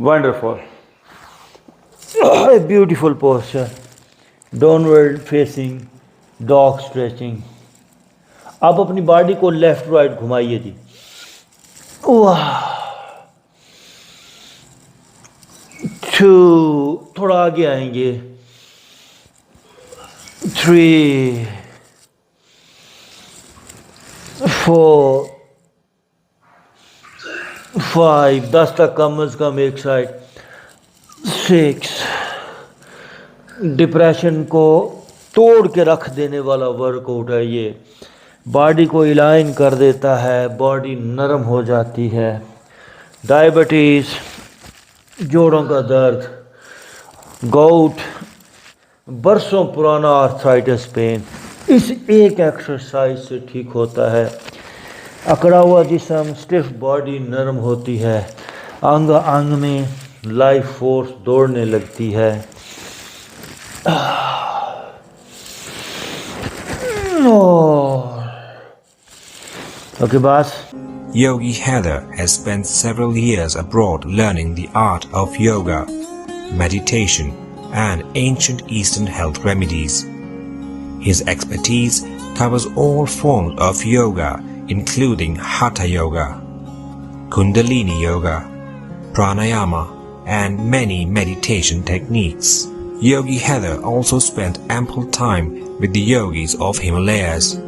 Wonderful. A beautiful posture. Downward facing dog stretching. आप अपनी body को लेफ्ट राइट घुमाइए जी. वाह. 2. थोड़ा आगे आएंगे. 3. 4. 5. 10 तक कम अज कम एक साइड. 6. डिप्रेशन को तोड़ के रख देने वाला वर्कआउट है ये. बॉडी को इलाइन कर देता है, बॉडी नरम हो जाती है. डायबिटीज़, जोड़ों का दर्द, गाउट, बरसों पुराना आर्थराइटिस पेन इस एक एक्सरसाइज से ठीक होता है. अकड़ा हुआ जिस्म, स्टिफ बॉडी नरम होती है. अंग अंग में लाइफ फोर्स दौड़ने लगती है. Okay, boss. Yogi Haider has spent several years abroad learning the art of yoga, meditation, and ancient Eastern health remedies. His expertise covers all forms of yoga, including Hatha Yoga, Kundalini Yoga, Pranayama, and many meditation techniques. Yogi Haider also spent ample time with the yogis of Himalayas.